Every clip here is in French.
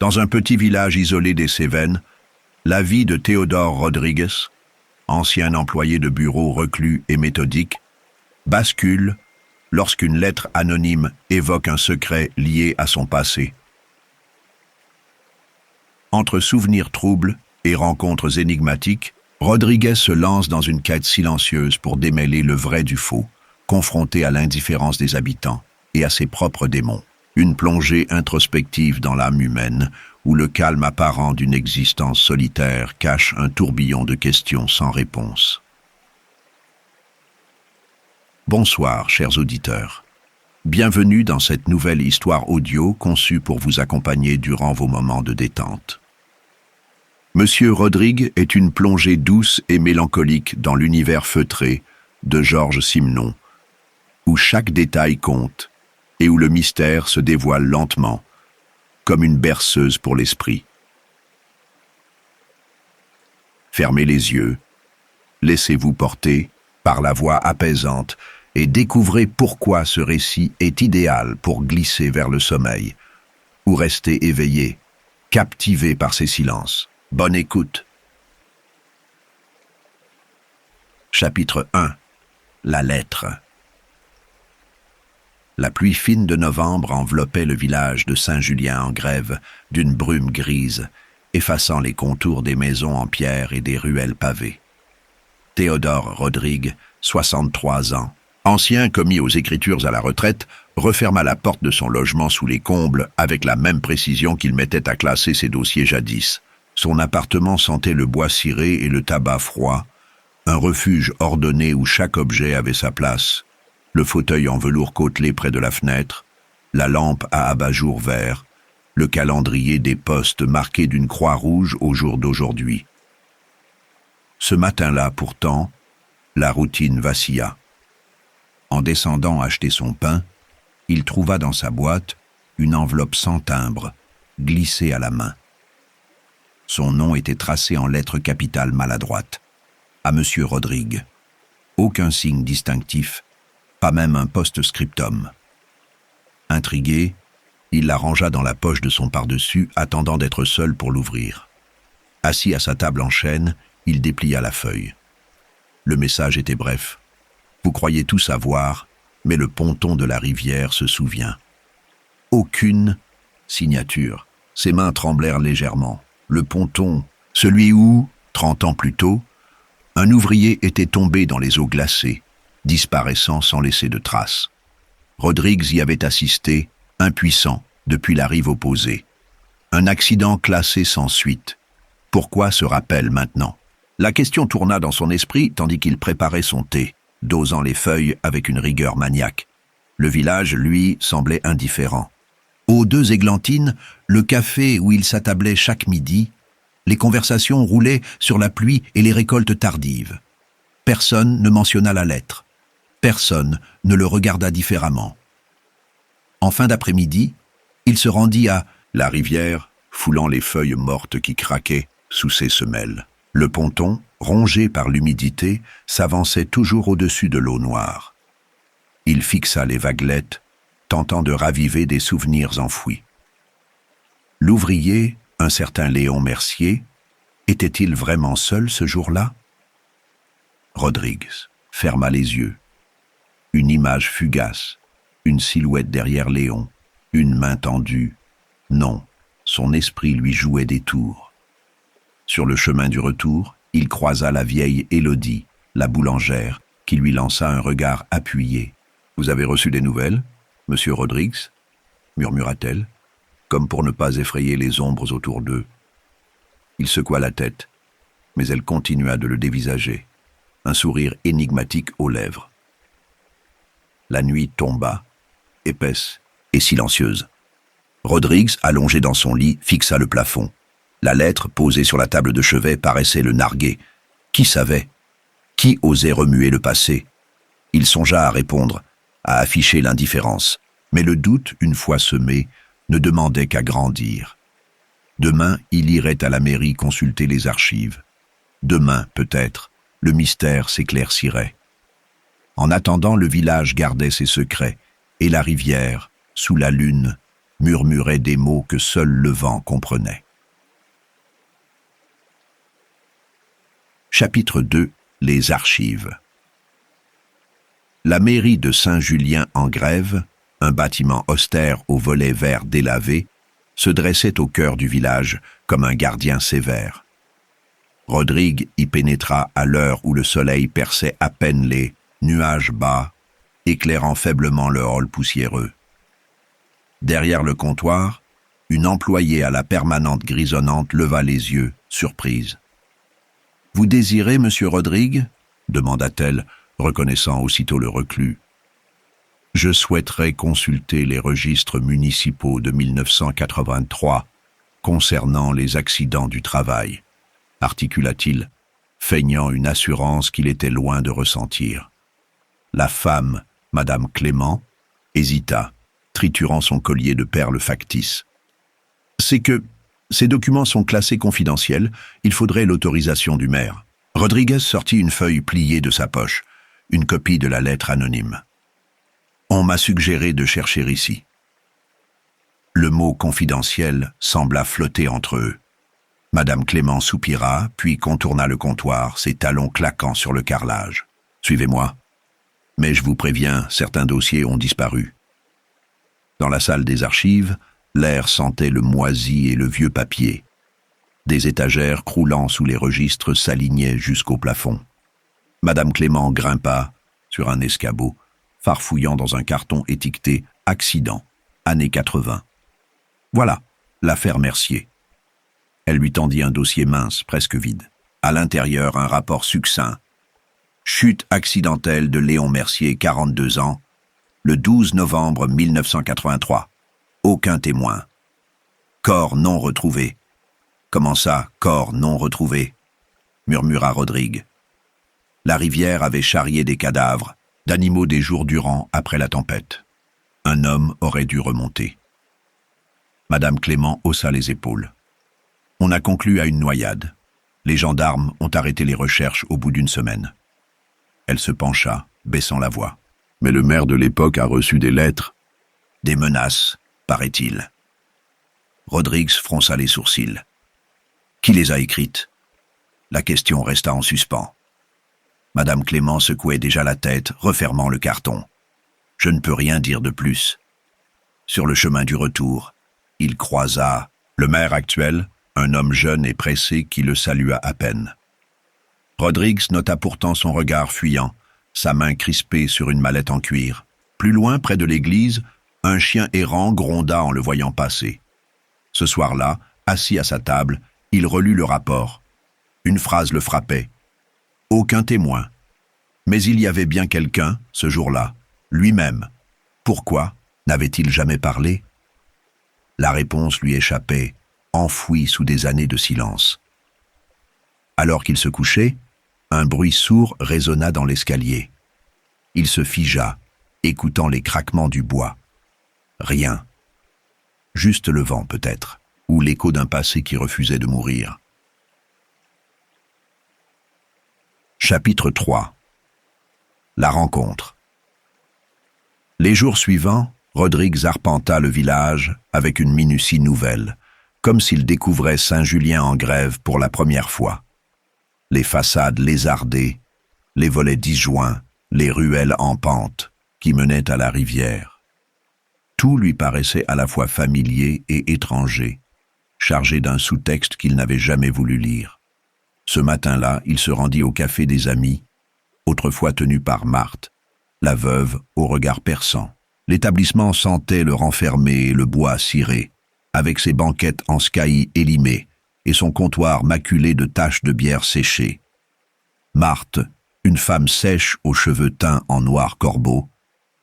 Dans un petit village isolé des Cévennes, la vie de Théodore Rodrigues, ancien employé de bureau reclus et méthodique, bascule lorsqu'une lettre anonyme évoque un secret lié à son passé. Entre souvenirs troubles et rencontres énigmatiques, Rodrigues se lance dans une quête silencieuse pour démêler le vrai du faux, confronté à l'indifférence des habitants et à ses propres démons. Une plongée introspective dans l'âme humaine, où le calme apparent d'une existence solitaire cache un tourbillon de questions sans réponse. Bonsoir, chers auditeurs. Bienvenue dans cette nouvelle histoire audio conçue pour vous accompagner durant vos moments de détente. Monsieur Rodrigue est une plongée douce et mélancolique dans l'univers feutré de Georges Simenon, où chaque détail compte et où le mystère se dévoile lentement, comme une berceuse pour l'esprit. Fermez les yeux, laissez-vous porter par la voix apaisante et découvrez pourquoi ce récit est idéal pour glisser vers le sommeil ou rester éveillé, captivé par ses silences. Bonne écoute. Chapitre 1. La lettre. La pluie fine de novembre enveloppait le village de Saint-Julien-en-Grève d'une brume grise, effaçant les contours des maisons en pierre et des ruelles pavées. Théodore Rodrigue, 63 ans, ancien commis aux Écritures à la retraite, referma la porte de son logement sous les combles avec la même précision qu'il mettait à classer ses dossiers jadis. Son appartement sentait le bois ciré et le tabac froid, un refuge ordonné où chaque objet avait sa place. Le fauteuil en velours côtelé près de la fenêtre, la lampe à abat-jour vert, le calendrier des postes marqué d'une croix rouge au jour d'aujourd'hui. Ce matin-là, pourtant, la routine vacilla. En descendant acheter son pain, il trouva dans sa boîte une enveloppe sans timbre, glissée à la main. Son nom était tracé en lettres capitales maladroites. À Monsieur Rodrigue. Aucun signe distinctif, pas même un post-scriptum. Intrigué, il la rangea dans la poche de son pardessus, attendant d'être seul pour l'ouvrir. Assis à sa table en chêne, il déplia la feuille. Le message était bref. Vous croyez tout savoir, mais le ponton de la rivière se souvient. Aucune signature. Ses mains tremblèrent légèrement. Le ponton, celui où, 30 ans plus tôt, un ouvrier était tombé dans les eaux glacées, disparaissant sans laisser de traces. Rodrigues y avait assisté, impuissant, depuis la rive opposée. Un accident classé sans suite. Pourquoi ce rappel maintenant? La question tourna dans son esprit tandis qu'il préparait son thé, dosant les feuilles avec une rigueur maniaque. Le village, lui, semblait indifférent. Aux Deux Églantines, le café où il s'attablait chaque midi, les conversations roulaient sur la pluie et les récoltes tardives. Personne ne mentionna la lettre. Personne ne le regarda différemment. En fin d'après-midi, il se rendit à la rivière, foulant les feuilles mortes qui craquaient sous ses semelles. Le ponton, rongé par l'humidité, s'avançait toujours au-dessus de l'eau noire. Il fixa les vaguelettes, tentant de raviver des souvenirs enfouis. L'ouvrier, un certain Léon Mercier, était-il vraiment seul ce jour-là? Rodrigues ferma les yeux. Une image fugace, une silhouette derrière Léon, une main tendue. Non, son esprit lui jouait des tours. Sur le chemin du retour, il croisa la vieille Élodie, la boulangère, qui lui lança un regard appuyé. « Vous avez reçu des nouvelles, Monsieur Rodrigues ?» murmura-t-elle, comme pour ne pas effrayer les ombres autour d'eux. Il secoua la tête, mais elle continua de le dévisager, un sourire énigmatique aux lèvres. La nuit tomba, épaisse et silencieuse. Rodrigues, allongé dans son lit, fixa le plafond. La lettre, posée sur la table de chevet, paraissait le narguer. Qui savait? Qui osait remuer le passé? Il songea à répondre, à afficher l'indifférence. Mais le doute, une fois semé, ne demandait qu'à grandir. Demain, il irait à la mairie consulter les archives. Demain, peut-être, le mystère s'éclaircirait. En attendant, le village gardait ses secrets, et la rivière, sous la lune, murmurait des mots que seul le vent comprenait. Chapitre 2. Les archives. La mairie de Saint-Julien-en-Grève, un bâtiment austère aux volets verts délavés, se dressait au cœur du village comme un gardien sévère. Rodrigue y pénétra à l'heure où le soleil perçait à peine les nuages bas, éclairant faiblement le hall poussiéreux. Derrière le comptoir, une employée à la permanente grisonnante leva les yeux, surprise. « Vous désirez, monsieur Rodrigue ?» demanda-t-elle, reconnaissant aussitôt le reclus. « Je souhaiterais consulter les registres municipaux de 1983 concernant les accidents du travail, » articula-t-il, feignant une assurance qu'il était loin de ressentir. La femme, Madame Clément, hésita, triturant son collier de perles factices. « C'est que ces documents sont classés confidentiels, il faudrait l'autorisation du maire. » Rodriguez sortit une feuille pliée de sa poche, une copie de la lettre anonyme. « On m'a suggéré de chercher ici. » Le mot confidentiel sembla flotter entre eux. Madame Clément soupira, puis contourna le comptoir, ses talons claquant sur le carrelage. « Suivez-moi. Mais je vous préviens, certains dossiers ont disparu. » Dans la salle des archives, l'air sentait le moisi et le vieux papier. Des étagères croulant sous les registres s'alignaient jusqu'au plafond. Madame Clément grimpa sur un escabeau, farfouillant dans un carton étiqueté « Accident, années 80 ». Voilà, l'affaire Mercier. Elle lui tendit un dossier mince, presque vide. À l'intérieur, un rapport succinct. Chute accidentelle de Léon Mercier, 42 ans, le 12 novembre 1983. Aucun témoin. Corps non retrouvé. Comment ça, corps non retrouvé ? Murmura Rodrigue. La rivière avait charrié des cadavres, d'animaux des jours durant après la tempête. Un homme aurait dû remonter. Madame Clément haussa les épaules. On a conclu à une noyade. Les gendarmes ont arrêté les recherches au bout d'une semaine. Elle se pencha, baissant la voix. Mais le maire de l'époque a reçu des lettres. Des menaces, paraît-il. Rodrigues fronça les sourcils. Qui les a écrites ? La question resta en suspens. Madame Clément secouait déjà la tête, refermant le carton. Je ne peux rien dire de plus. Sur le chemin du retour, il croisa le maire actuel, un homme jeune et pressé qui le salua à peine. Rodrigues nota pourtant son regard fuyant, sa main crispée sur une mallette en cuir. Plus loin, près de l'église, un chien errant gronda en le voyant passer. Ce soir-là, assis à sa table, il relut le rapport. Une phrase le frappait. Aucun témoin. Mais il y avait bien quelqu'un, ce jour-là, lui-même. Pourquoi n'avait-il jamais parlé ? La réponse lui échappait, enfouie sous des années de silence. Alors qu'il se couchait, un bruit sourd résonna dans l'escalier. Il se figea, écoutant les craquements du bois. Rien. Juste le vent, peut-être, ou l'écho d'un passé qui refusait de mourir. Chapitre 3. La rencontre. Les jours suivants, Rodrigues arpenta le village avec une minutie nouvelle, comme s'il découvrait Saint-Julien-en-Grève pour la première fois. Les façades lézardées, les volets disjoints, les ruelles en pente qui menaient à la rivière. Tout lui paraissait à la fois familier et étranger, chargé d'un sous-texte qu'il n'avait jamais voulu lire. Ce matin-là, il se rendit au café des Amis, autrefois tenu par Marthe, la veuve au regard perçant. L'établissement sentait le renfermé et le bois ciré, avec ses banquettes en scaillis élimées et son comptoir maculé de taches de bière séchée. Marthe, une femme sèche aux cheveux teints en noir corbeau,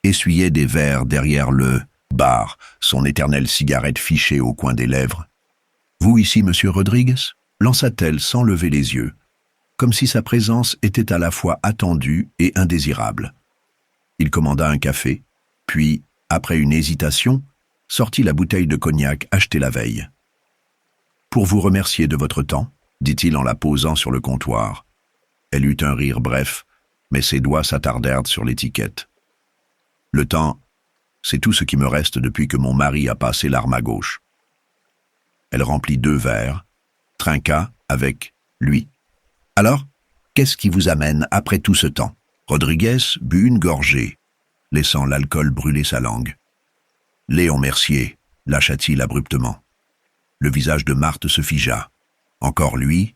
essuyait des verres derrière le bar, son éternelle cigarette fichée au coin des lèvres. « Vous ici, monsieur Rodrigues ?» lança-t-elle sans lever les yeux, comme si sa présence était à la fois attendue et indésirable. Il commanda un café, puis, après une hésitation, sortit la bouteille de cognac achetée la veille. « Pour vous remercier de votre temps, » dit-il en la posant sur le comptoir. Elle eut un rire bref, mais ses doigts s'attardèrent sur l'étiquette. « Le temps, C'est tout ce qui me reste depuis que mon mari a passé l'arme à gauche. » Elle remplit 2 verres, trinqua avec lui. « Alors, qu'est-ce qui vous amène après tout ce temps ?» Rodriguez but une gorgée, laissant l'alcool brûler sa langue. « Léon Mercier », lâcha-t-il abruptement. Le visage de Marthe se figea. Encore lui.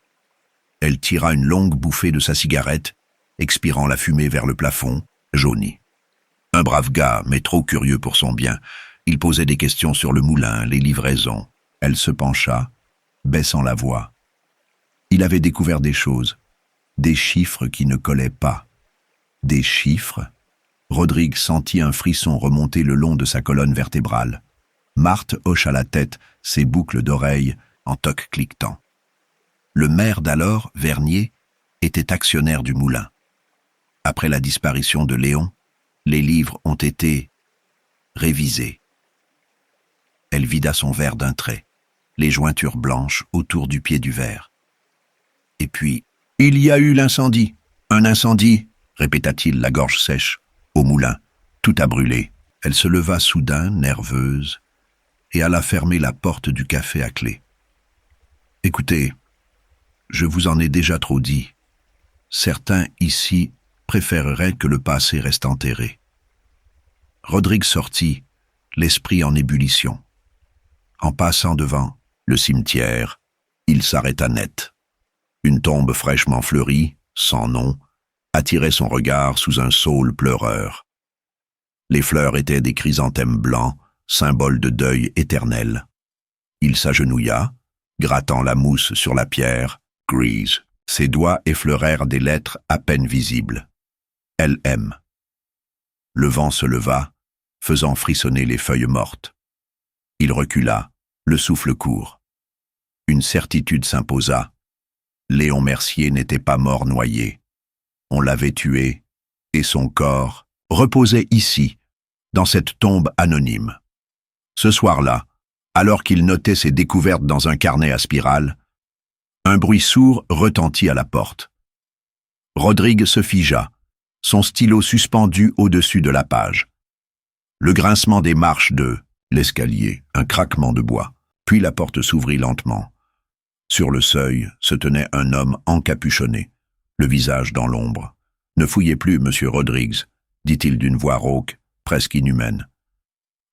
Elle tira une longue bouffée de sa cigarette, expirant la fumée vers le plafond, jauni. Un brave gars, mais trop curieux pour son bien. Il posait des questions sur le moulin, les livraisons. Elle se pencha, baissant la voix. Il avait découvert des choses, des chiffres qui ne collaient pas. Des chiffres. Rodrigue sentit un frisson remonter le long de sa colonne vertébrale. Marthe hocha la tête, ses boucles d'oreilles en toc cliquetant. Le maire d'alors, Vernier, était actionnaire du moulin. Après la disparition de Léon, les livres ont été révisés. Elle vida son verre d'un trait, les jointures blanches autour du pied du verre. Et puis, « Il y a eu l'incendie. Un incendie, répéta-t-il, la gorge sèche, au moulin. Tout a brûlé. » Elle se leva soudain, nerveuse, et alla fermer la porte du café à clé. « Écoutez, je vous en ai déjà trop dit. Certains ici préféreraient que le passé reste enterré. » Rodrigue sortit, l'esprit en ébullition. En passant devant le cimetière, il s'arrêta net. Une tombe fraîchement fleurie, sans nom, attirait son regard sous un saule pleureur. Les fleurs étaient des chrysanthèmes blancs, symbole de deuil éternel. Il s'agenouilla, grattant la mousse sur la pierre, grise. Ses doigts effleurèrent des lettres à peine visibles. LM. Le vent se leva, faisant frissonner les feuilles mortes. Il recula, le souffle court. Une certitude s'imposa. Léon Mercier n'était pas mort noyé. On l'avait tué, et son corps reposait ici, dans cette tombe anonyme. Ce soir-là, alors qu'il notait ses découvertes dans un carnet à spirale, un bruit sourd retentit à la porte. Rodrigue se figea, son stylo suspendu au-dessus de la page. Le grincement des marches de l'escalier, un craquement de bois, puis la porte s'ouvrit lentement. Sur le seuil se tenait un homme encapuchonné, le visage dans l'ombre. « Ne fouillez plus, monsieur Rodrigues, » dit-il d'une voix rauque, presque inhumaine.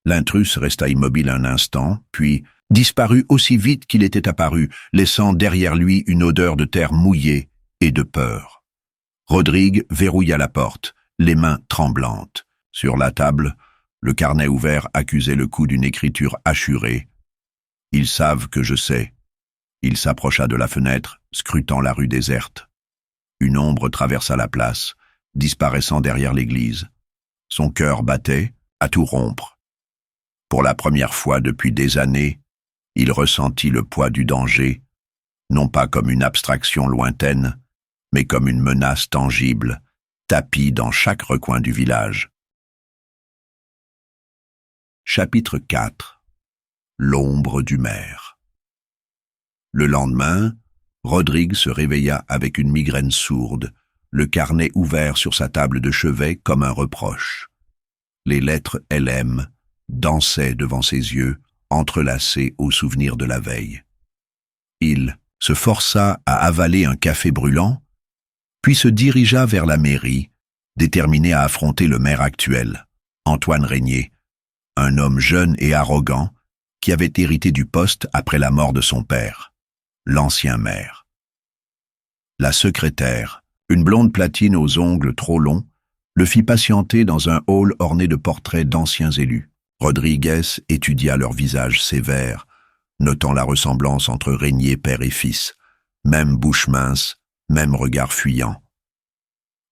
L'intrus resta immobile un instant, puis disparut aussi vite qu'il était apparu, laissant derrière lui une odeur de terre mouillée et de peur. Rodrigue verrouilla la porte, les mains tremblantes. Sur la table, le carnet ouvert accusait le coup d'une écriture hachurée. « Ils savent que je sais. » Il s'approcha de la fenêtre, scrutant la rue déserte. Une ombre traversa la place, disparaissant derrière l'église. Son cœur battait, à tout rompre. Pour la première fois depuis des années, il ressentit le poids du danger, non pas comme une abstraction lointaine, mais comme une menace tangible, tapie dans chaque recoin du village. Chapitre 4. L'ombre du maire. Le lendemain, Rodrigue se réveilla avec une migraine sourde, le carnet ouvert sur sa table de chevet comme un reproche. Les lettres LM dansaient devant ses yeux, entrelacées au souvenir de la veille. Il se força à avaler un café brûlant, puis se dirigea vers la mairie, déterminé à affronter le maire actuel, Antoine Régnier, un homme jeune et arrogant qui avait hérité du poste après la mort de son père, l'ancien maire. La secrétaire, une blonde platine aux ongles trop longs, le fit patienter dans un hall orné de portraits d'anciens élus. Rodriguez étudia leurs visages sévères, notant la ressemblance entre Régnier père et fils, même bouche mince, même regard fuyant.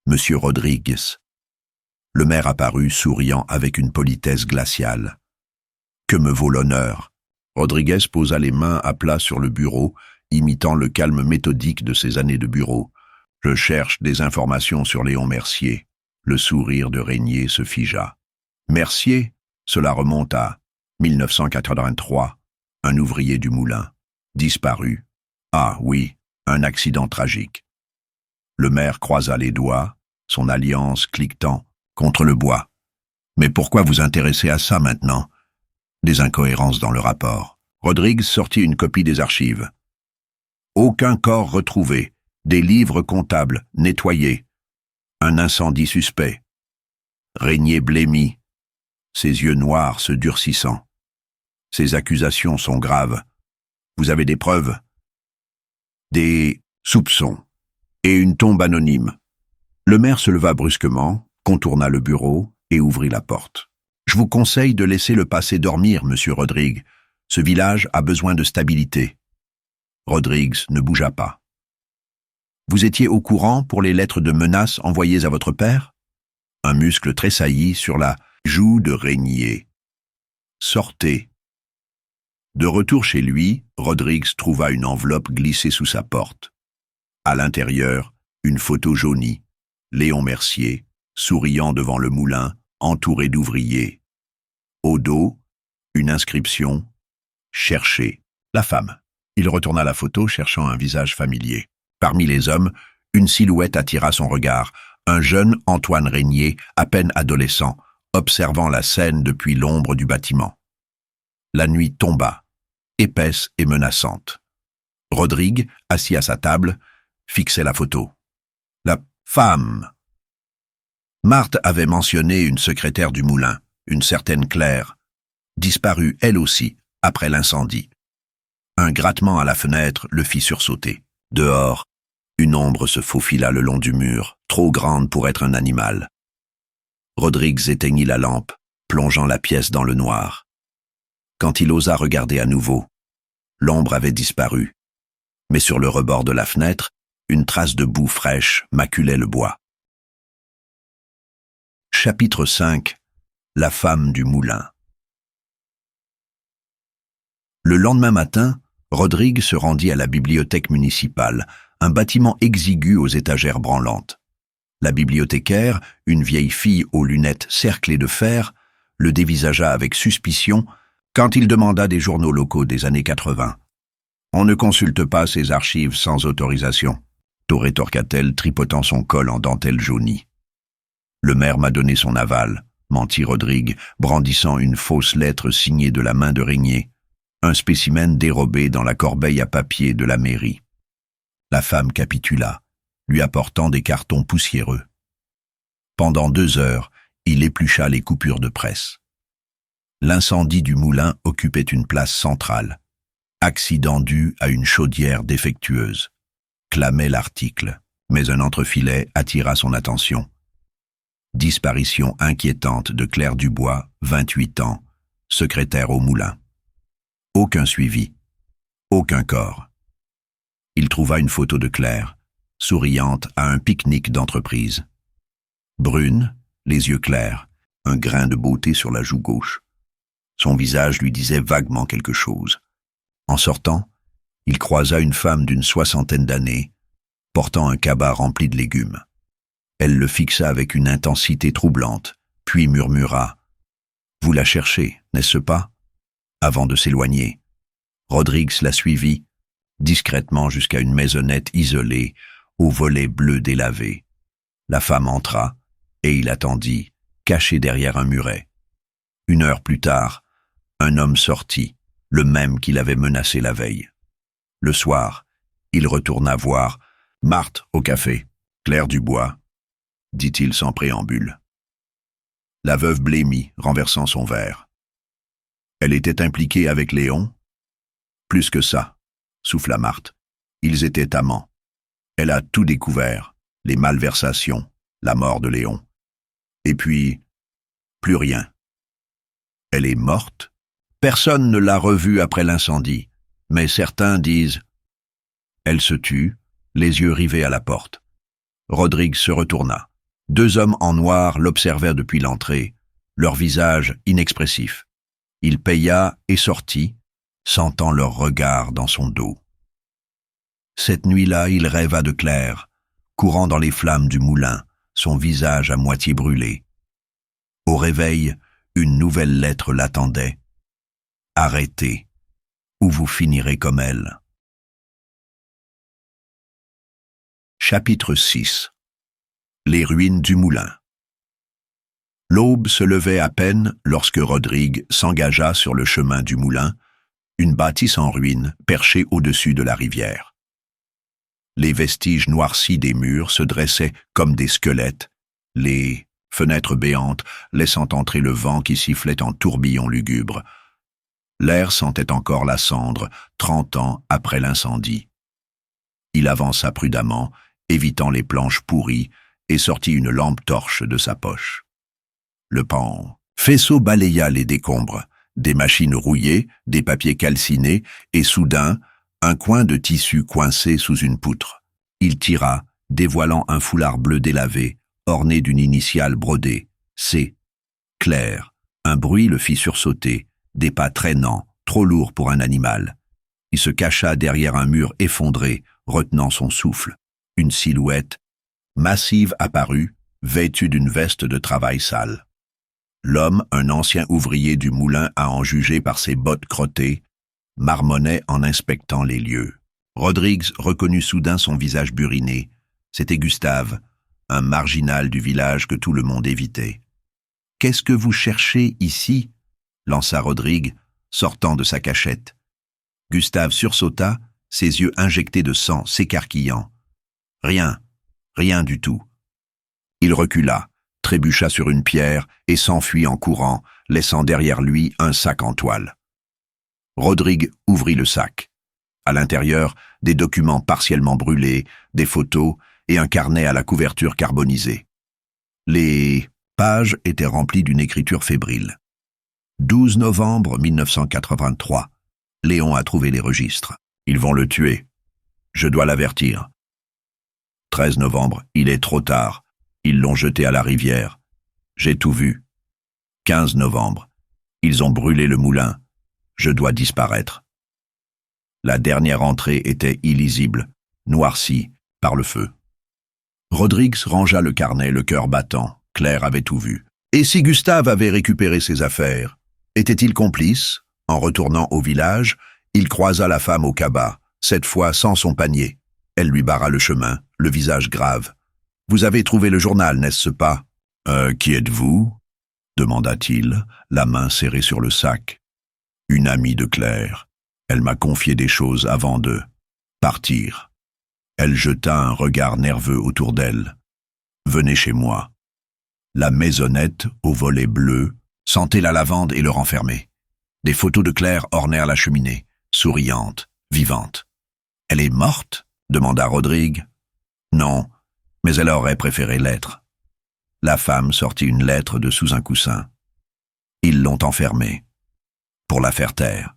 Monsieur Rodrigues. Le maire apparut, souriant avec une politesse glaciale. Que me vaut l'honneur? Rodriguez posa les mains à plat sur le bureau, imitant le calme méthodique de ses années de bureau. Je cherche des informations sur Léon Mercier. Le sourire de Régnier se figea. Mercier? Cela remonte à 1983, un ouvrier du moulin, disparu. Ah oui, un accident tragique. Le maire croisa les doigts, son alliance cliquetant contre le bois. Mais pourquoi vous intéresser à ça maintenant? Des incohérences dans le rapport. Rodrigues sortit une copie des archives. Aucun corps retrouvé. Des livres comptables nettoyés. Un incendie suspect. Régnier blêmi. Ses yeux noirs se durcissant. Ces accusations sont graves. Vous avez des preuves? Des soupçons. Et une tombe anonyme. Le maire se leva brusquement, contourna le bureau et ouvrit la porte. Je vous conseille de laisser le passé dormir, monsieur Rodrigues. Ce village a besoin de stabilité. Rodrigues ne bougea pas. Vous étiez au courant pour les lettres de menaces envoyées à votre père? Un muscle tressaillit sur la joue de Régnier. Sortez. De retour chez lui, Rodrigues trouva une enveloppe glissée sous sa porte. À l'intérieur, une photo jaunie. Léon Mercier, souriant devant le moulin, entouré d'ouvriers. Au dos, une inscription « Cherchez la femme ». Il retourna la photo, cherchant un visage familier. Parmi les hommes, une silhouette attira son regard. Un jeune Antoine Régnier, à peine adolescent, observant la scène depuis l'ombre du bâtiment. La nuit tomba, épaisse et menaçante. Rodrigue, assis à sa table, fixait la photo. La femme. Marthe avait mentionné une secrétaire du moulin, une certaine Claire, disparue elle aussi après l'incendie. Un grattement à la fenêtre le fit sursauter. Dehors, une ombre se faufila le long du mur, trop grande pour être un animal. Rodrigues éteignit la lampe, plongeant la pièce dans le noir. Quand il osa regarder à nouveau, l'ombre avait disparu. Mais sur le rebord de la fenêtre, une trace de boue fraîche maculait le bois. Chapitre 5. La femme du moulin. Le lendemain matin, Rodrigue se rendit à la bibliothèque municipale, un bâtiment exigu aux étagères branlantes. La bibliothécaire, une vieille fille aux lunettes cerclées de fer, le dévisagea avec suspicion quand il demanda des journaux locaux des années 80. « On ne consulte pas ces archives sans autorisation », rétorqua-t-elle, tripotant son col en dentelle jaunie. « Le maire m'a donné son aval », mentit Rodrigue, brandissant une fausse lettre signée de la main de Régnier, un spécimen dérobé dans la corbeille à papier de la mairie. La femme capitula, lui apportant des cartons poussiéreux. Pendant 2 heures, il éplucha les coupures de presse. L'incendie du moulin occupait une place centrale. Accident dû à une chaudière défectueuse, clamait l'article, mais un entrefilet attira son attention. Disparition inquiétante de Claire Dubois, 28 ans, secrétaire au moulin. Aucun suivi, aucun corps. Il trouva une photo de Claire, souriante à un pique-nique d'entreprise. Brune, les yeux clairs, un grain de beauté sur la joue gauche. Son visage lui disait vaguement quelque chose. En sortant, il croisa une femme d'une 60aine d'années, portant un cabas rempli de légumes. Elle le fixa avec une intensité troublante, puis murmura « Vous la cherchez, n'est-ce pas ?» Avant de s'éloigner, Rodrigues la suivit, discrètement jusqu'à une maisonnette isolée, aux volets bleus délavés. La femme entra, et il attendit, caché derrière un muret. 1 heure plus tard, un homme sortit, le même qu'il avait menacé la veille. Le soir, il retourna voir Marthe au café. « Claire Dubois », dit-il sans préambule. La veuve blêmit, renversant son verre. Elle était impliquée avec Léon? Plus que ça, souffla Marthe. Ils étaient amants. Elle a tout découvert, les malversations, la mort de Léon. Et puis, plus rien. Elle est morte? Personne ne l'a revue après l'incendie, mais certains disent... Elle se tut, les yeux rivés à la porte. Rodrigue se retourna. 2 hommes en noir l'observèrent depuis l'entrée, leur visage inexpressif. Il paya et sortit, sentant leur regard dans son dos. Cette nuit-là, il rêva de Claire, courant dans les flammes du moulin, son visage à moitié brûlé. Au réveil, une nouvelle lettre l'attendait. « Arrêtez, ou vous finirez comme elle. » Chapitre 6. Les ruines du moulin. L'aube se levait à peine lorsque Rodrigue s'engagea sur le chemin du moulin, une bâtisse en ruine perchée au-dessus de la rivière. Les vestiges noircis des murs se dressaient comme des squelettes, les fenêtres béantes laissant entrer le vent qui sifflait en tourbillons lugubres. L'air sentait encore la cendre 30 ans après l'incendie. Il avança prudemment, évitant les planches pourries, et sortit une lampe torche de sa poche. Le faisceau balaya les décombres, des machines rouillées, des papiers calcinés, et soudain, un coin de tissu coincé sous une poutre. Il tira, dévoilant un foulard bleu délavé, orné d'une initiale brodée, C. Claire. Un bruit le fit sursauter, des pas traînants, trop lourds pour un animal. Il se cacha derrière un mur effondré, retenant son souffle. Une silhouette massive apparut, vêtue d'une veste de travail sale. L'homme, un ancien ouvrier du moulin à en juger par ses bottes crottées, marmonnait en inspectant les lieux. Rodrigue reconnut soudain son visage buriné. C'était Gustave, un marginal du village que tout le monde évitait. « Qu'est-ce que vous cherchez ici ?» lança Rodrigue, sortant de sa cachette. Gustave sursauta, ses yeux injectés de sang s'écarquillant. « Rien, rien du tout. » Il recula, trébucha sur une pierre et s'enfuit en courant, laissant derrière lui un sac en toile. Rodrigue ouvrit le sac. À l'intérieur, des documents partiellement brûlés, des photos et un carnet à la couverture carbonisée. Les pages étaient remplies d'une écriture fébrile. 12 novembre 1983. Léon a trouvé les registres. Ils vont le tuer. Je dois l'avertir. 13 novembre. Il est trop tard. Ils l'ont jeté à la rivière. J'ai tout vu. 15 novembre. Ils ont brûlé le moulin. Je dois disparaître. La dernière entrée était illisible, noircie par le feu. Rodrigue rangea le carnet, le cœur battant. Claire avait tout vu. Et si Gustave avait récupéré ses affaires? Était-il complice? En retournant au village, il croisa la femme au cabas, cette fois sans son panier. Elle lui barra le chemin, le visage grave. « Vous avez trouvé le journal, n'est-ce pas ?»« Qui êtes-vous » demanda-t-il, la main serrée sur le sac. « Une amie de Claire. Elle m'a confié des choses avant de partir. » Elle jeta un regard nerveux autour d'elle. « Venez chez moi. » La maisonnette, au volet bleu, sentait la lavande et le renfermait. Des photos de Claire ornèrent la cheminée, souriante, vivante. « Elle est morte ?» demanda Rodrigue. « Non, mais elle aurait préféré l'être. » La femme sortit une lettre de sous un coussin. Ils l'ont enfermée. Pour la faire taire.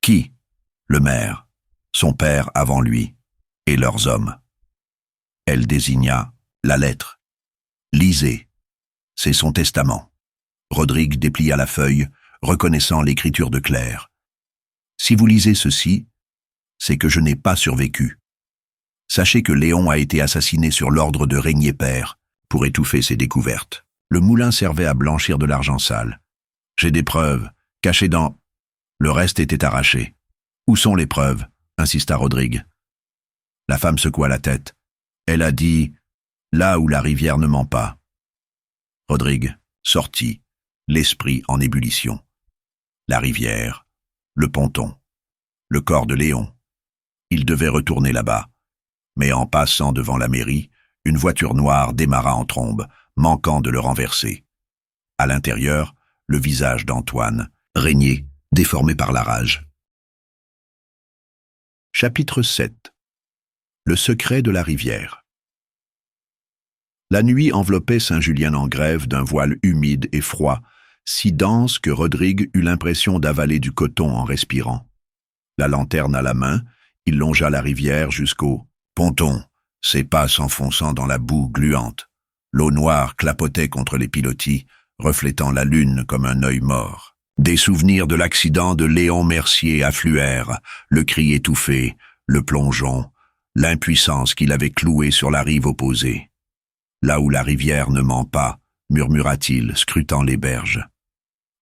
Qui? Le maire, son père avant lui, et leurs hommes. Elle désigna la lettre. Lisez. C'est son testament. Rodrigue déplia la feuille, reconnaissant l'écriture de Claire. Si vous lisez ceci, c'est que je n'ai pas survécu. Sachez que Léon a été assassiné sur l'ordre de Régnier Père pour étouffer ses découvertes. Le moulin servait à blanchir de l'argent sale. J'ai des preuves, cachées dans... Le reste était arraché. Où sont les preuves? Insista Rodrigue. La femme secoua la tête. Elle a dit « Là où la rivière ne ment pas ». Rodrigue sortit, l'esprit en ébullition. La rivière, le ponton, le corps de Léon. Il devait retourner là-bas. Mais en passant devant la mairie, une voiture noire démarra en trombe, manquant de le renverser. À l'intérieur, le visage d'Antoine, Régnier, déformé par la rage. Chapitre 7. Le secret de la rivière. La nuit enveloppait Saint-Julien-en-Grève d'un voile humide et froid, si dense que Rodrigue eut l'impression d'avaler du coton en respirant. La lanterne à la main, il longea la rivière jusqu'au ponton, ses pas s'enfonçant dans la boue gluante. L'eau noire clapotait contre les pilotis, reflétant la lune comme un œil mort. Des souvenirs de l'accident de Léon Mercier affluèrent, le cri étouffé, le plongeon, l'impuissance qu'il avait cloué sur la rive opposée. Là où la rivière ne ment pas, murmura-t-il, scrutant les berges.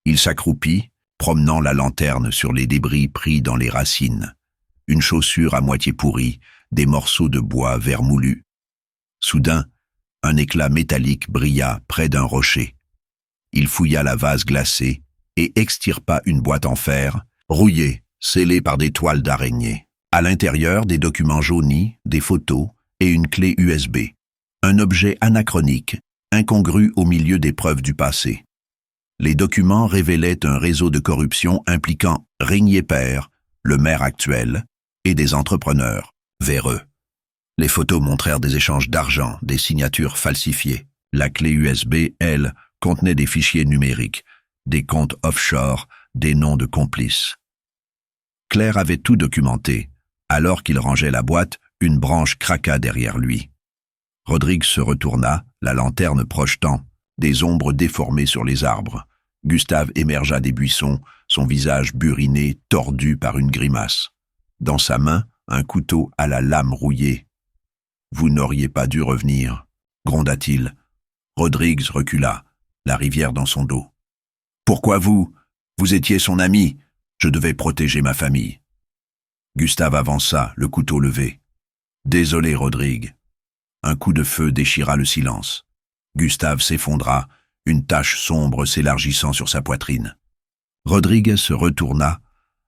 Il s'accroupit, promenant la lanterne sur les débris pris dans les racines. Une chaussure à moitié pourrie, des morceaux de bois vermoulus. Soudain, un éclat métallique brilla près d'un rocher. Il fouilla la vase glacée et extirpa une boîte en fer, rouillée, scellée par des toiles d'araignée. À l'intérieur, des documents jaunis, des photos et une clé USB. Un objet anachronique, incongru au milieu des preuves du passé. Les documents révélaient un réseau de corruption impliquant Régnier père, le maire actuel, et des entrepreneurs, véreux. Les photos montrèrent des échanges d'argent, des signatures falsifiées. La clé USB, elle, contenait des fichiers numériques, des comptes offshore, des noms de complices. Claire avait tout documenté. Alors qu'il rangeait la boîte, une branche craqua derrière lui. Rodrigue se retourna, la lanterne projetant, des ombres déformées sur les arbres. Gustave émergea des buissons, son visage buriné, tordu par une grimace. Dans sa main, un couteau à la lame rouillée. « Vous n'auriez pas dû revenir », gronda-t-il. Rodrigue recula, la rivière dans son dos. « Pourquoi vous? Vous étiez son ami. Je devais protéger ma famille. » Gustave avança, le couteau levé. « Désolé, Rodrigue. » Un coup de feu déchira le silence. Gustave s'effondra, une tache sombre s'élargissant sur sa poitrine. Rodrigue se retourna,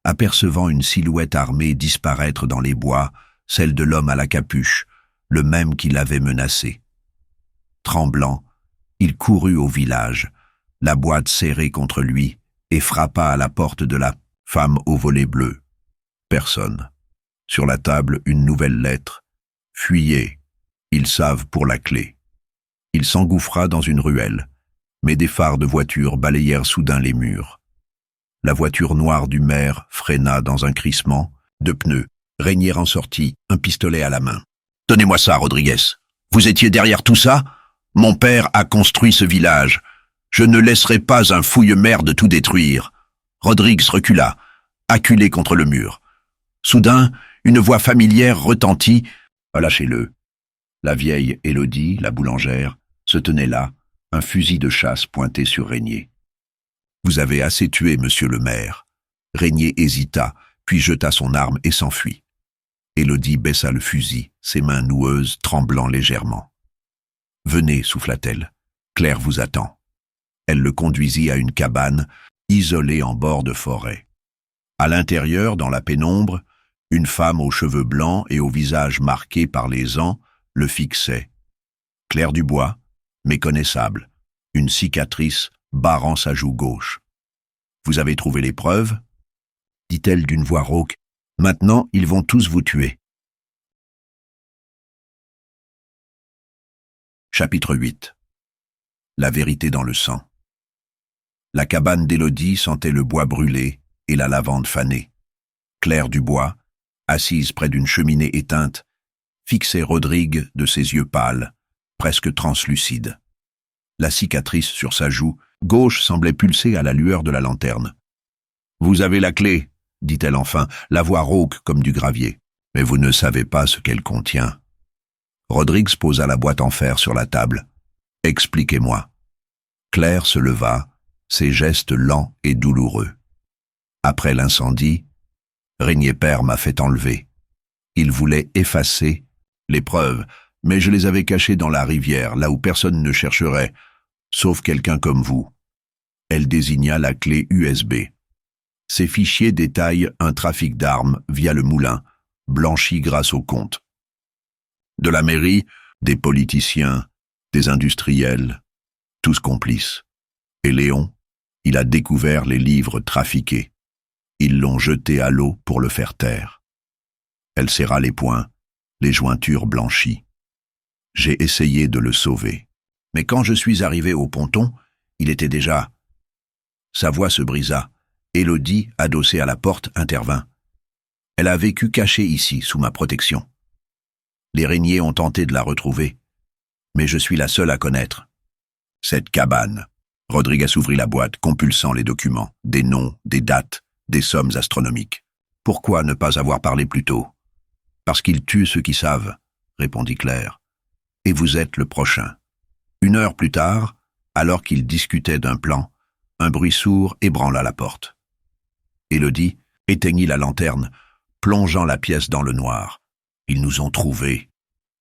apercevant une silhouette armée disparaître dans les bois, celle de l'homme à la capuche, le même qui l'avait menacé. Tremblant, il courut au village, la boîte serrée contre lui, et frappa à la porte de la femme au volet bleu. Personne. Sur la table, une nouvelle lettre. « Fuyez. Ils savent pour la clé. » Il s'engouffra dans une ruelle, mais des phares de voiture balayèrent soudain les murs. La voiture noire du maire freina dans un crissement. De pneus, Régnier en sortit, un pistolet à la main. « Donnez-moi ça, Rodriguez. Vous étiez derrière tout ça? Mon père a construit ce village. Je ne laisserai pas un fouille-merde tout détruire. » Rodrigue recula, acculé contre le mur. Soudain, une voix familière retentit. « Relâchez-le. » La vieille Élodie, la boulangère, se tenait là, un fusil de chasse pointé sur Régnier. « Vous avez assez tué, monsieur le maire. » Régnier hésita, puis jeta son arme et s'enfuit. Élodie baissa le fusil, ses mains noueuses tremblant légèrement. « Venez, souffla-t-elle. Claire vous attend. » Elle le conduisit à une cabane, isolée en bord de forêt. À l'intérieur, dans la pénombre, une femme aux cheveux blancs et au visage marqué par les ans le fixait. Claire Dubois, méconnaissable, une cicatrice barrant sa joue gauche. « Vous avez trouvé les preuves ?» dit-elle d'une voix rauque. « Maintenant, ils vont tous vous tuer. » Chapitre 8. La vérité dans le sang. La cabane d'Élodie sentait le bois brûlé et la lavande fanée. Claire Dubois, assise près d'une cheminée éteinte, fixait Rodrigue de ses yeux pâles, presque translucides. La cicatrice sur sa joue gauche semblait pulser à la lueur de la lanterne. « Vous avez la clé, » dit-elle enfin, la voix rauque comme du gravier. « Mais vous ne savez pas ce qu'elle contient. » Rodrigue posa la boîte en fer sur la table. « Expliquez-moi. » Claire se leva, ses gestes lents et douloureux. « Après l'incendie, Régnier père m'a fait enlever. Il voulait effacer les preuves, mais je les avais cachées dans la rivière, là où personne ne chercherait, sauf quelqu'un comme vous. » Elle désigna la clé USB. Ces fichiers détaillent un trafic d'armes via le moulin, blanchi grâce au compte. De la mairie, des politiciens, des industriels, tous complices. Et Léon, il a découvert les livres trafiqués. Ils l'ont jeté à l'eau pour le faire taire. Elle serra les poings, les jointures blanchies. J'ai essayé de le sauver. Mais quand je suis arrivé au ponton, il était déjà... Sa voix se brisa. Élodie, adossée à la porte, intervint. Elle a vécu cachée ici, sous ma protection. Les Régnier ont tenté de la retrouver, mais je suis la seule à connaître. Cette cabane. Rodrigue ouvrit la boîte, compulsant les documents, des noms, des dates, des sommes astronomiques. Pourquoi ne pas avoir parlé plus tôt? Parce qu'ils tuent ceux qui savent, répondit Claire. Et vous êtes le prochain. 1 heure plus tard, alors qu'ils discutaient d'un plan, un bruit sourd ébranla la porte. Élodie éteignit la lanterne, plongeant la pièce dans le noir. « Ils nous ont trouvés »,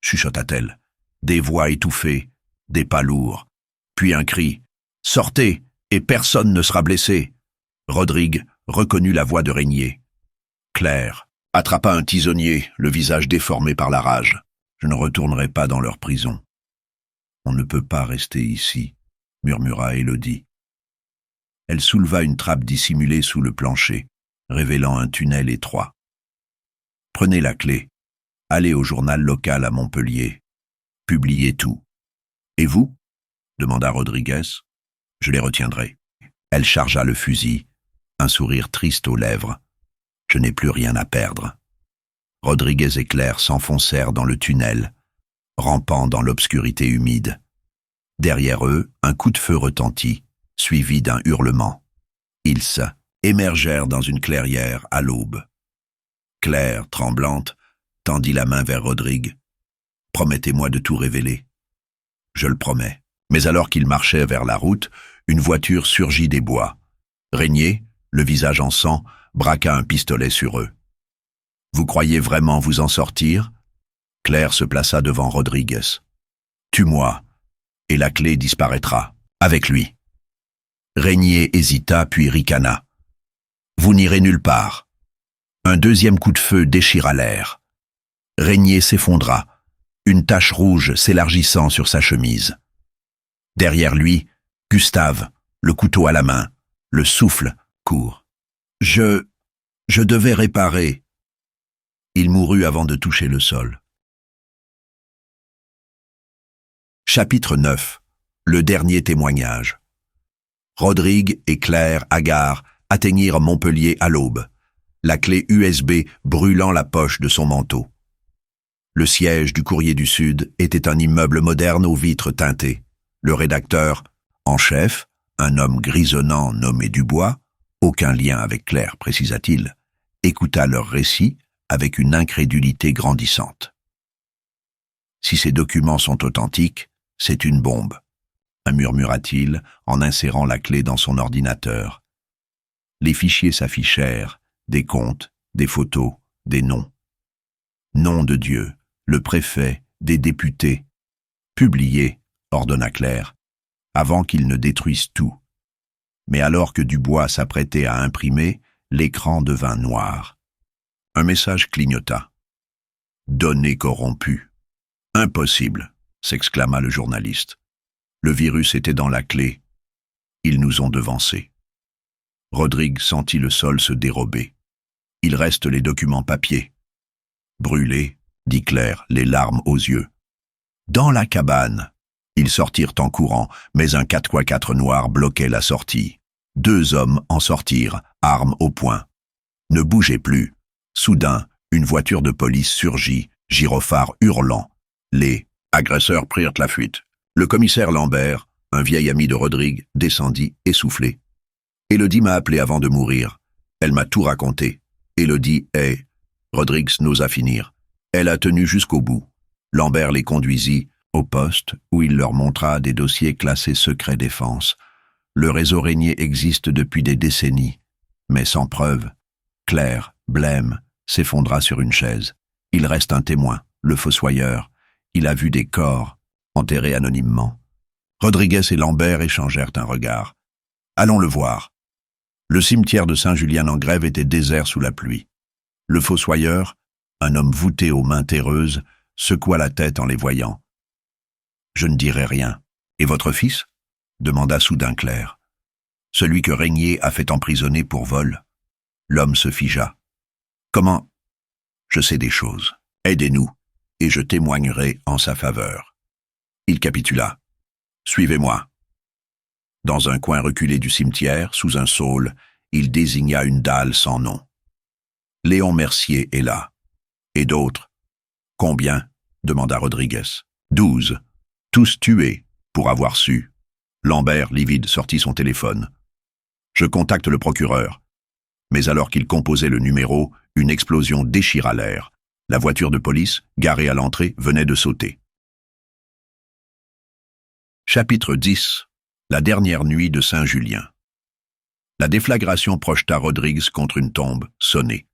chuchota-t-elle. Des voix étouffées, des pas lourds, puis un cri. « Sortez ! Et personne ne sera blessé. Rodrigue reconnut la voix de Régnier. Claire attrapa un tisonnier, le visage déformé par la rage. Je ne retournerai pas dans leur prison. On ne peut pas rester ici, murmura Élodie. Elle souleva une trappe dissimulée sous le plancher, révélant un tunnel étroit. Prenez la clé. Allez au journal local à Montpellier. Publiez tout. Et vous? Demanda Rodriguez. Je les retiendrai. Elle chargea le fusil, un sourire triste aux lèvres. Je n'ai plus rien à perdre. Rodriguez et Claire s'enfoncèrent dans le tunnel, rampant dans l'obscurité humide. Derrière eux, un coup de feu retentit, suivi d'un hurlement. Ils émergèrent dans une clairière à l'aube. Claire, tremblante, tendit la main vers Rodrigue. « Promettez-moi de tout révéler. » « Je le promets. » Mais alors qu'ils marchaient vers la route, une voiture surgit des bois. Régnier, le visage en sang, braqua un pistolet sur eux. « Vous croyez vraiment vous en sortir ?» Claire se plaça devant Rodriguez. « Tue-moi, et la clé disparaîtra, avec lui. » Régnier hésita puis ricana. « Vous n'irez nulle part. » Un deuxième coup de feu déchira l'air. Régnier s'effondra, une tache rouge s'élargissant sur sa chemise. Derrière lui, Gustave, le couteau à la main, le souffle court. « Je devais réparer. » Il mourut avant de toucher le sol. Chapitre 9. Le dernier témoignage. Rodrigue et Claire Hagard atteignirent Montpellier à l'aube, la clé USB brûlant la poche de son manteau. Le siège du Courrier du Sud était un immeuble moderne aux vitres teintées. Le rédacteur, en chef, un homme grisonnant nommé Dubois, aucun lien avec Claire, précisa-t-il, écouta leur récit avec une incrédulité grandissante. Si ces documents sont authentiques, c'est une bombe, murmura-t-il en insérant la clé dans son ordinateur. Les fichiers s'affichèrent, des comptes, des photos, des noms. Nom de Dieu, le préfet, des députés. Publiez, ordonna Claire, avant qu'ils ne détruisent tout. Mais alors que Dubois s'apprêtait à imprimer, l'écran devint noir. Un message clignota. « Données corrompues. »« Impossible !» s'exclama le journaliste. « Le virus était dans la clé. Ils nous ont devancés. » Rodrigue sentit le sol se dérober. « Il reste les documents papier. »« Brûlés, » dit Claire, les larmes aux yeux. « Dans la cabane. » Ils sortirent en courant, mais un 4x4 noir bloquait la sortie. 2 hommes en sortirent, armes au poing. « Ne bougez plus. » Soudain, une voiture de police surgit, gyrophare hurlant. Les agresseurs prirent la fuite. Le commissaire Lambert, un vieil ami de Rodrigue, descendit, essoufflé. « Élodie m'a appelé avant de mourir. Elle m'a tout raconté. Élodie est... » Rodrigue n'osa finir. Elle a tenu jusqu'au bout. Lambert les conduisit au poste où il leur montra des dossiers classés secret défense. Le réseau Régnier existe depuis des décennies, mais sans preuve. Claire, blême, s'effondra sur une chaise. Il reste un témoin, le fossoyeur. Il a vu des corps, enterrés anonymement. Rodriguez et Lambert échangèrent un regard. « Allons le voir. » Le cimetière de Saint-Julien-en-Grève était désert sous la pluie. Le fossoyeur, un homme voûté aux mains terreuses, secoua la tête en les voyant. « Je ne dirai rien. Et votre fils ?» demanda soudain Claire. « Celui que Régnier a fait emprisonner pour vol. » L'homme se figea. « Comment ?»« Je sais des choses. Aidez-nous, et je témoignerai en sa faveur. » Il capitula. « Suivez-moi. » Dans un coin reculé du cimetière, sous un saule, il désigna une dalle sans nom. « Léon Mercier est là. Et d'autres. »« Combien ?» demanda Rodriguez. « 12. Tous tués, pour avoir su. » Lambert, livide, sortit son téléphone. « Je contacte le procureur. » Mais alors qu'il composait le numéro, une explosion déchira l'air. La voiture de police, garée à l'entrée, venait de sauter. Chapitre 10. La dernière nuit de Saint-Julien. La déflagration projeta Rodrigues contre une tombe, sonnée.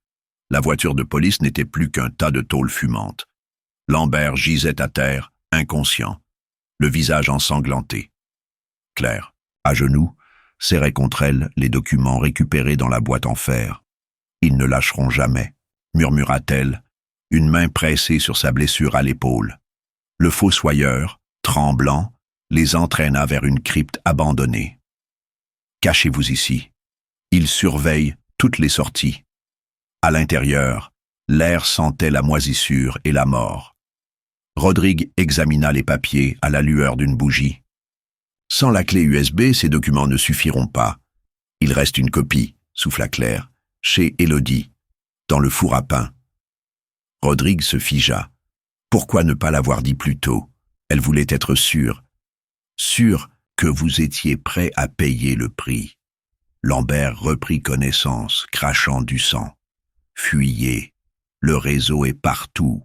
La voiture de police n'était plus qu'un tas de tôle fumante. Lambert gisait à terre, inconscient, le visage ensanglanté. Claire, à genoux, serrait contre elle les documents récupérés dans la boîte en fer. « Ils ne lâcheront jamais », murmura-t-elle, une main pressée sur sa blessure à l'épaule. Le fossoyeur, tremblant, les entraîna vers une crypte abandonnée. « Cachez-vous ici. » Ils surveillent toutes les sorties. À l'intérieur, l'air sentait la moisissure et la mort. Rodrigue examina les papiers à la lueur d'une bougie. Sans la clé USB, ces documents ne suffiront pas. Il reste une copie, souffla Claire, chez Élodie, dans le four à pain. Rodrigue se figea. Pourquoi ne pas l'avoir dit plus tôt? Elle voulait être sûre que vous étiez prêt à payer le prix. Lambert reprit connaissance, crachant du sang. Fuyez, le réseau est partout.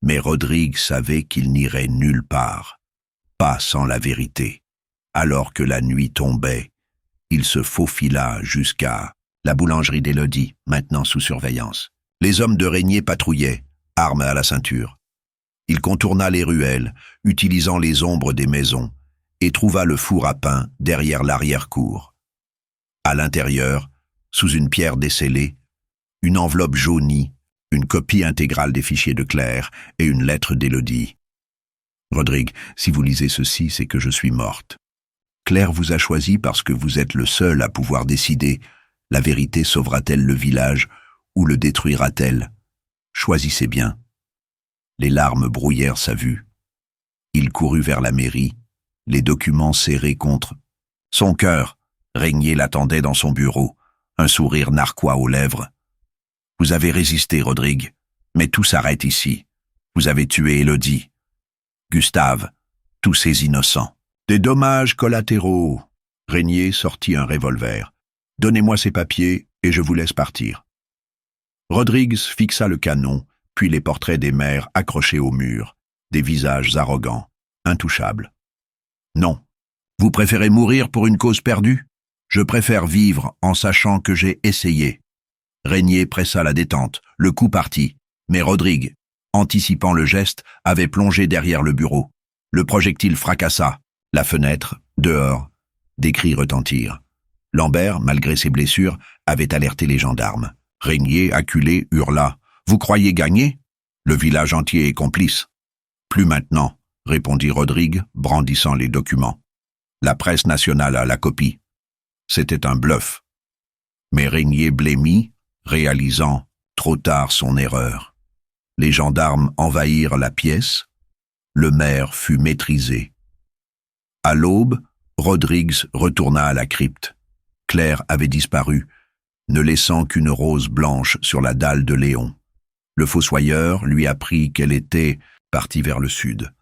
Mais Rodrigue savait qu'il n'irait nulle part, pas sans la vérité. Alors que la nuit tombait, il se faufila jusqu'à la boulangerie d'Élodie, maintenant sous surveillance. Les hommes de Régnier patrouillaient, armes à la ceinture. Il contourna les ruelles, utilisant les ombres des maisons, et trouva le four à pain derrière l'arrière-cour. À l'intérieur, sous une pierre descellée, une enveloppe jaunie, une copie intégrale des fichiers de Claire et une lettre d'Élodie. « Rodrigue, si vous lisez ceci, c'est que je suis morte. Claire vous a choisi parce que vous êtes le seul à pouvoir décider. La vérité sauvera-t-elle le village ou le détruira-t-elle? Choisissez bien. » Les larmes brouillèrent sa vue. Il courut vers la mairie, les documents serrés contre son cœur. Régnier l'attendait dans son bureau, un sourire narquois aux lèvres. « Vous avez résisté, Rodrigue, mais tout s'arrête ici. Vous avez tué Élodie, Gustave, tous ces innocents. Des dommages collatéraux. » Régnier sortit un revolver. « Donnez-moi ces papiers et je vous laisse partir. » Rodrigue fixa le canon, puis les portraits des mères accrochés au mur, des visages arrogants, intouchables. « Non. Vous préférez mourir pour une cause perdue? Je préfère vivre en sachant que j'ai essayé. » Régnier pressa la détente, le coup partit, mais Rodrigue, anticipant le geste, avait plongé derrière le bureau. Le projectile fracassa. La fenêtre, dehors, des cris retentirent. Lambert, malgré ses blessures, avait alerté les gendarmes. Régnier, acculé, hurla. « Vous croyez gagner? Le village entier est complice. »« Plus maintenant, » répondit Rodrigue, brandissant les documents. La presse nationale a la copie. C'était un bluff. Mais Régnier blêmit, réalisant trop tard son erreur. Les gendarmes envahirent la pièce. Le maire fut maîtrisé. À l'aube, Rodrigue retourna à la crypte. Claire avait disparu, ne laissant qu'une rose blanche sur la dalle de Léon. Le fossoyeur lui apprit qu'elle était partie vers le sud,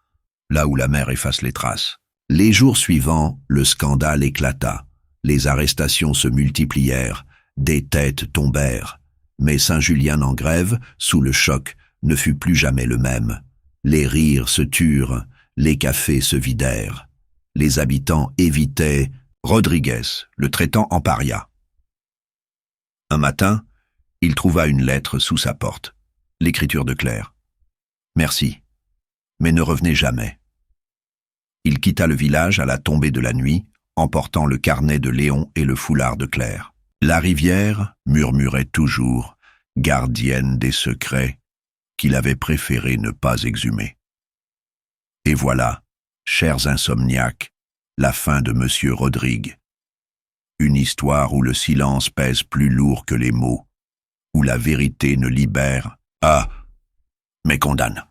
là où la mer efface les traces. Les jours suivants, le scandale éclata. Les arrestations se multiplièrent, des têtes tombèrent. Mais Saint-Julien-en-Grève, sous le choc, ne fut plus jamais le même. Les rires se turent, les cafés se vidèrent. Les habitants évitaient Rodriguez, le traitant en paria. Un matin, il trouva une lettre sous sa porte, l'écriture de Claire. « Merci, mais ne revenez jamais. » Il quitta le village à la tombée de la nuit, emportant le carnet de Léon et le foulard de Claire. La rivière murmurait toujours, gardienne des secrets, qu'il avait préféré ne pas exhumer. Et voilà, chers insomniaques, la fin de Monsieur Rodrigue. Une histoire où le silence pèse plus lourd que les mots, où la vérité ne libère, mais condamne.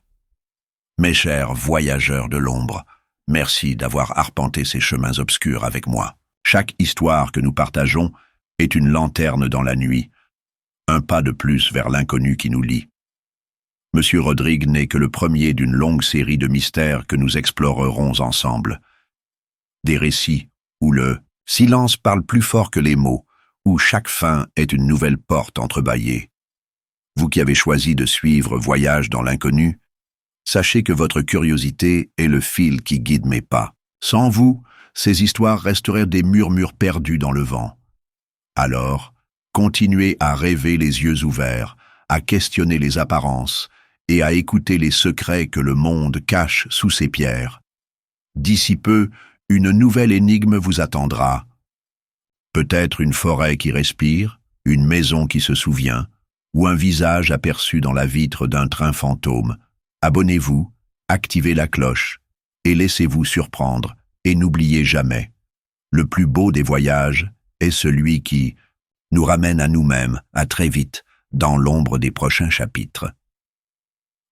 Mes chers voyageurs de l'ombre, merci d'avoir arpenté ces chemins obscurs avec moi. Chaque histoire que nous partageons est une lanterne dans la nuit, un pas de plus vers l'inconnu qui nous lie. Monsieur Rodrigue n'est que le premier d'une longue série de mystères que nous explorerons ensemble. Des récits où le silence parle plus fort que les mots, où chaque fin est une nouvelle porte entrebâillée. Vous qui avez choisi de suivre Voyage dans l'inconnu, sachez que votre curiosité est le fil qui guide mes pas. Sans vous, ces histoires resteraient des murmures perdus dans le vent. Alors, continuez à rêver les yeux ouverts, à questionner les apparences et à écouter les secrets que le monde cache sous ses pierres. D'ici peu, une nouvelle énigme vous attendra. Peut-être une forêt qui respire, une maison qui se souvient, ou un visage aperçu dans la vitre d'un train fantôme. Abonnez-vous, activez la cloche, et laissez-vous surprendre, et n'oubliez jamais, le plus beau des voyages est celui qui nous ramène à nous-mêmes. À très vite, dans l'ombre des prochains chapitres.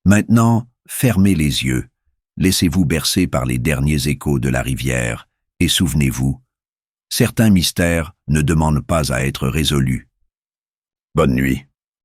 Maintenant, fermez les yeux, laissez-vous bercer par les derniers échos de la rivière, et souvenez-vous, certains mystères ne demandent pas à être résolus. Bonne nuit.